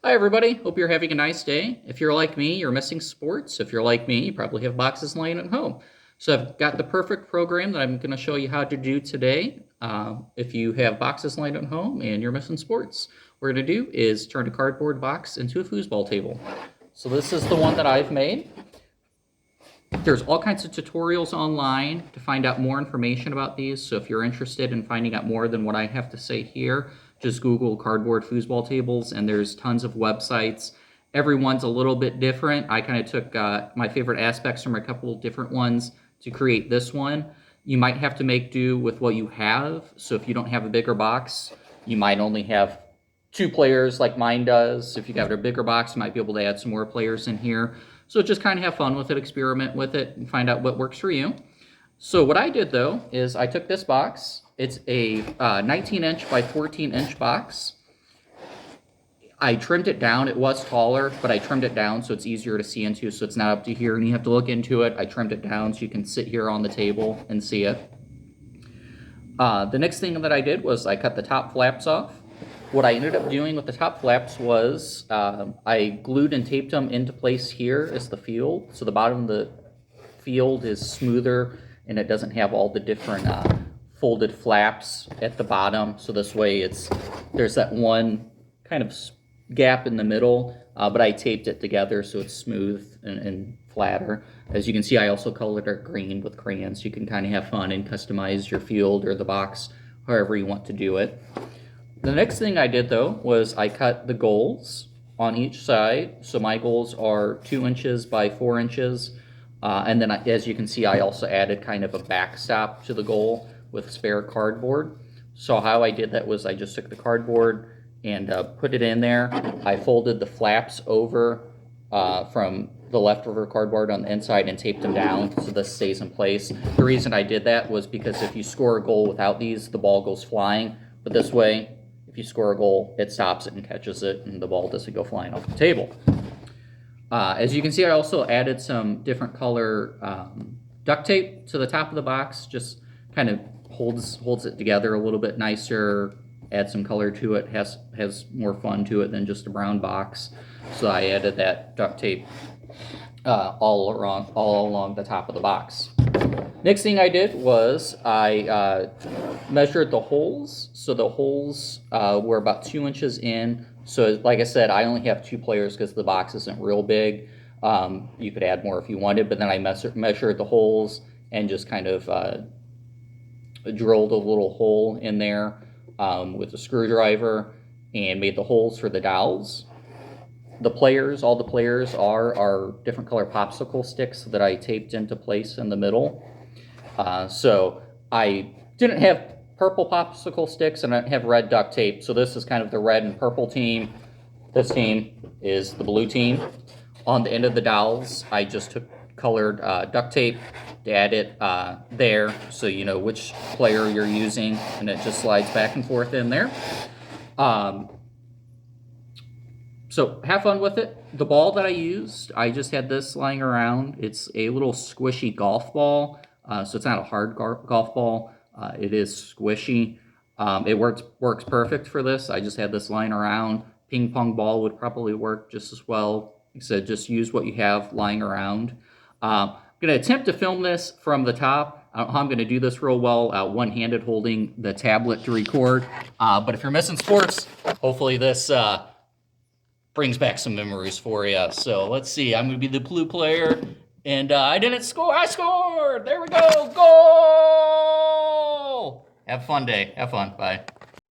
Hi, everybody. Hope you're having a nice day. If you're like me, you're missing sports. If you're like me, you probably have boxes laying at home. So I've got the perfect program that I'm going to show you how to do today. If you have boxes laying at home and you're missing sports, what we're going to do is turn a cardboard box into a foosball table. So this is the one that I've made. There's all kinds of tutorials online to find out more information about these. So if you're interested in finding out more than what I have to say here, just Google cardboard foosball tables, and there's tons of websites. Everyone's a little bit different. I kind of took my favorite aspects from a couple of different ones to create this one. You might have to make do with what you have. So if you don't have a bigger box, you might only have 2 players like mine does. If you got a bigger box, you might be able to add some more players in here. So just kind of have fun with it, experiment with it, and find out what works for you. So what I did, though, is I took this box. It's a 19-inch by 14-inch box. I trimmed it down. It was taller, but I trimmed it down so it's easier to see into, so it's not up to here and you have to look into it. I trimmed it down so you can sit here on the table and see it. The next thing that I did was I cut the top flaps off. What I ended up doing with the top flaps was I glued and taped them into place here as the field. So the bottom of the field is smoother and it doesn't have all the different folded flaps at the bottom. So this way there's that one kind of gap in the middle, but I taped it together so it's smooth and flatter. As you can see, I also colored it green with crayons so you can kind of have fun and customize your field or the box however you want to do it. The next thing I did, though, was I cut the goals on each side. So my goals are 2 inches by 4 inches. And then, as you can see, I also added kind of a backstop to the goal with spare cardboard. So how I did that was I just took the cardboard and put it in there. I folded the flaps over from the leftover cardboard on the inside and taped them down so this stays in place. The reason I did that was because if you score a goal without these, the ball goes flying. But this way, if you score a goal, it stops it and catches it, and the ball doesn't go flying off the table. As you can see, I also added some different color duct tape to the top of the box. Just kind of holds it together a little bit nicer. Add some color to it. Has more fun to it than just a brown box. So I added that duct tape all along the top of the box. Next thing I did was I measured the holes. So the holes were about 2 inches in. So like I said, I only have 2 players because the box isn't real big. You could add more if you wanted, but then I measured the holes and just kind of drilled a little hole in there with a screwdriver and made the holes for the dowels. All the players are different color popsicle sticks that I taped into place in the middle. So I didn't have purple popsicle sticks and I didn't have red duct tape. So this is kind of the red and purple team. This team is the blue team. On the end of the dowels, I just took colored duct tape to add it there so you know which player you're using, and it just slides back and forth in there. So have fun with it. The ball that I used, I just had this lying around. It's a little squishy golf ball. So it's not a hard golf ball. It is squishy. It works perfect for this. I just had this lying around. Ping pong ball would probably work just as well. Like I said, just use what you have lying around. I'm going to attempt to film this from the top. I don't know how I'm going to do this real well, one-handed holding the tablet to record. But if you're missing sports, hopefully this brings back some memories for you. So let's see. I'm going to be the blue player. And I didn't score. I scored. There we go. Goal. Have a fun day. Have fun. Bye.